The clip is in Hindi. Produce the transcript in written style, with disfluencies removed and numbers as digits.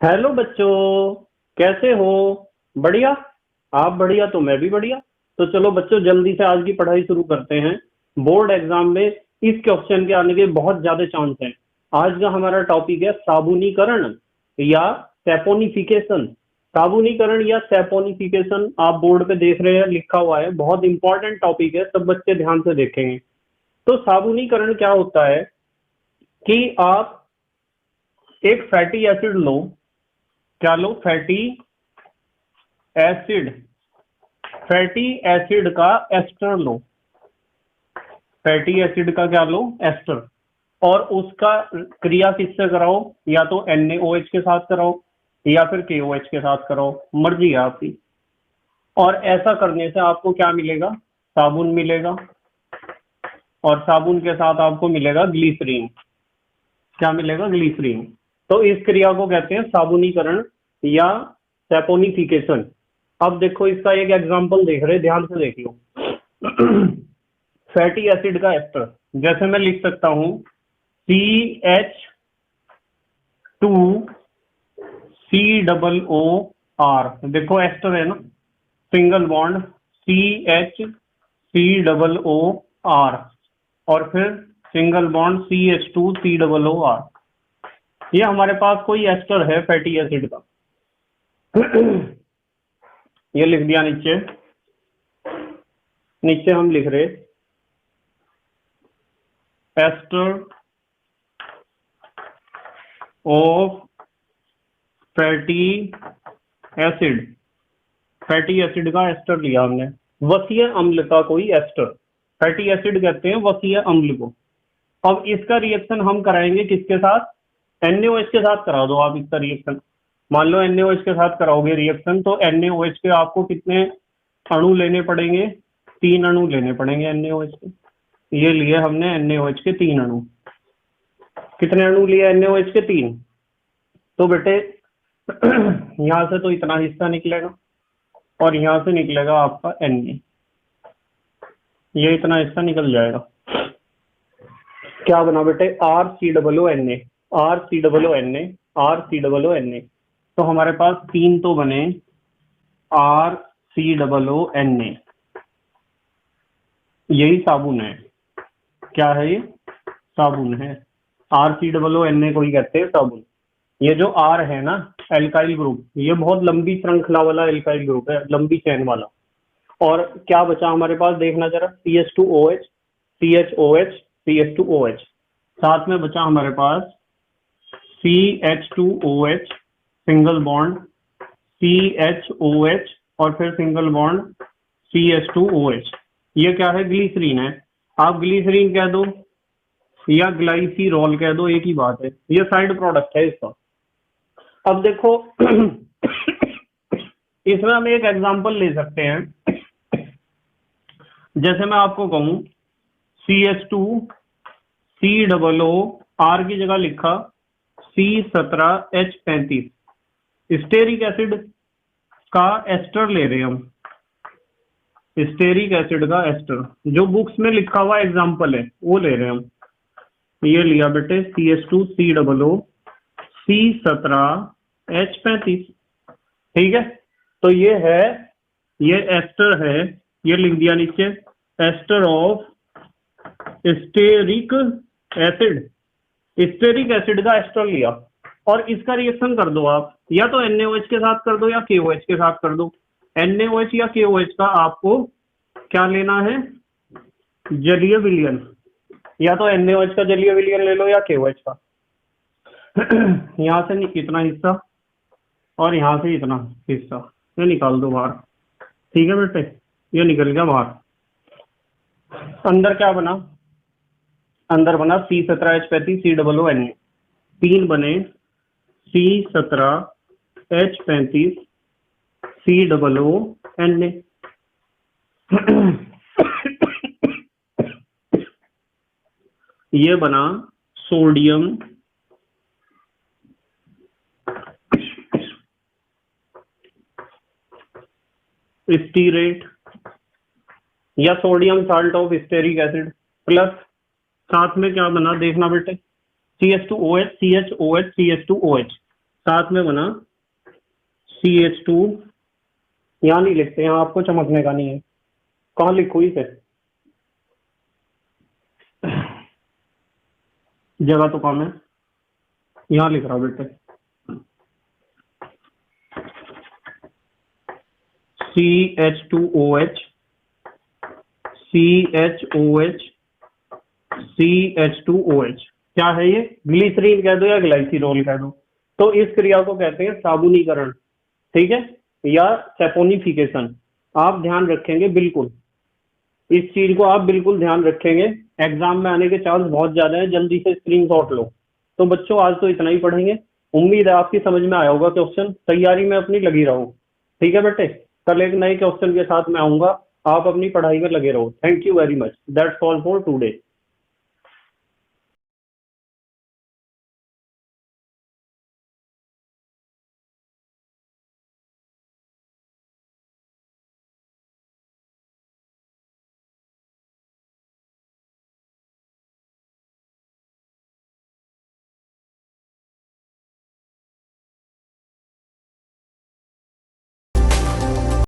हेलो बच्चों, कैसे हो? बढ़िया। आप बढ़िया तो मैं भी बढ़िया। तो चलो बच्चों, जल्दी से आज की पढ़ाई शुरू करते हैं। बोर्ड एग्जाम में इस क्वेश्चन के आने के बहुत ज्यादा चांस हैं। आज का हमारा टॉपिक है साबुनीकरण या सैपोनिफिकेशन। साबुनीकरण या सैपोनिफिकेशन आप बोर्ड पे देख रहे हैं, लिखा हुआ है। बहुत इंपॉर्टेंट टॉपिक है, सब बच्चे ध्यान से देखेंगे। तो साबुनीकरण क्या होता है कि आप एक फैटी एसिड लो। क्या लो? Fatty acid. फैटी एसिड का एस्टर लो। फैटी एसिड का क्या लो? एस्टर। और उसका क्रिया किससे कराओ? या तो NaOH के साथ कराओ या फिर KOH के साथ कराओ, मर्जी है आपकी। और ऐसा करने से आपको क्या मिलेगा? साबुन मिलेगा। और साबुन के साथ आपको मिलेगा ग्लिसरीन। क्या मिलेगा? ग्लिसरीन। तो इस क्रिया को कहते हैं साबुनीकरण या सैपोनिफिकेशन। अब देखो, इसका एक एग्जांपल देख रहे, ध्यान से देखियो। फैटी एसिड का एस्टर, जैसे मैं लिख सकता हूं CH2COOR। देखो एस्टर है ना, सिंगल बॉन्ड CHCOOR और फिर सिंगल बॉन्ड CH2COOR। ये हमारे पास कोई एस्टर है फैटी एसिड का। ये लिख दिया नीचे। नीचे हम लिख रहे ester of fatty acid. Fatty acid का एस्टर लिया हमने, वसीय अम्ल का कोई एस्टर। फैटी एसिड कहते हैं वसीय अम्ल को। अब इसका रिएक्शन हम कराएंगे किसके साथ? NaOH के साथ करा दो आप इसका रिएक्शन। मान लो NaOH के साथ कराओगे रिएक्शन, तो NaOH के आपको कितने अणु लेने पड़ेंगे? 3 अणु लेने पड़ेंगे NaOH के। ये लिए हमने NaOH के 3 अणु। कितने अणु लिए NaOH के? 3। तो बेटे यहां से तो इतना हिस्सा निकलेगा और यहां से निकलेगा आपका Na। ये इतना हिस्सा निकल जाएगा। क्या बना बेटे? RCOONA। RCOONA। RCOONA। तो हमारे पास 3 तो बने RCOONA। यही साबुन है। क्या है ये? साबुन है। RCOONA को ही कहते हैं साबुन। ये जो R है ना, एल्काइल ग्रुप, ये बहुत लंबी श्रृंखला वाला एल्काइल ग्रुप है, लंबी चेन वाला। और क्या बचा हमारे पास? देखना जरा। CH2OH, CHOH, CH2OH। साथ में बचा हमारे पास CH2OH, सिंगल बॉन्ड CHOH और फिर सिंगल बॉन्ड CH2OH। ये क्या है? ग्लिसरीन है। आप ग्लिसरीन कह दो या ग्लाइसिरॉल कह दो, एक ही बात है। ये साइड प्रोडक्ट है इसका। अब देखो इसमें हम एक एग्जांपल ले सकते हैं। जैसे मैं आपको कहूं CH2COO, R की जगह लिखा C17H35। स्टेरिक एसिड का एस्टर ले रहे हैं हम। स्टेरिक एसिड का एस्टर जो बुक्स में लिखा हुआ एग्जांपल है वो ले रहे हैं हम। ये लिया बेटे CH2COO C17H35। ठीक है। तो ये है, ये एस्टर है। ये लिख दिया नीचे, ester of stearic acid. Stearic acid का एस्टर लिया और इसका रिएक्शन कर दो आप। या तो NaOH के साथ कर दो या KOH के साथ कर दो। NaOH या KOH का आपको क्या लेना है? जलीय विलयन। या तो NaOH का जलीय विलयन ले लो या KOH का। यहां से इतना हिस्सा और यहां से इतना हिस्सा, ये निकाल दो बाहर। ठीक है बेटे, ये निकल गया बाहर। अंदर क्या बना? अंदर बना C17H35 COONA। 3 बने C17H35 COONA। ये बना सोडियम स्टीरेट या sodium salt of stearic acid. Plus साथ में क्या बना? देखना बेटे, CH2OH, CHOH, CH2OH। साथ में बना CH2, यहाँ नहीं लिखते, यहाँ आपको चमकने का नहीं है, कहाँ लिखो इसे, जगह तो कम है, यहाँ लिख रहा हूँ बेटे, CH2OH, CHOH, CH2OH। क्या है ये? ग्लिसरीन कह दो या ग्लाइसिरोल कह दो। तो इस क्रिया को कहते हैं साबुनीकरण, ठीक है, या सैपोनिफिकेशन। आप ध्यान रखेंगे बिल्कुल, इस चीज को आप बिल्कुल ध्यान रखेंगे, एग्जाम में आने के चांस बहुत ज्यादा है, जल्दी से स्क्रीनशॉट लो। तो बच्चों आज तो इतना ही पढ़ेंगे, उम्मीद है आपकी समझ में आया होगा क्वेश्चन, तैयारी में अपनी लगी रहो, ठीक है बेटे। कल एक नए क्वेश्चन के साथ मैं आऊंगा, आप अपनी पढ़ाई में लगे रहो। Thank you very much, that's all for today.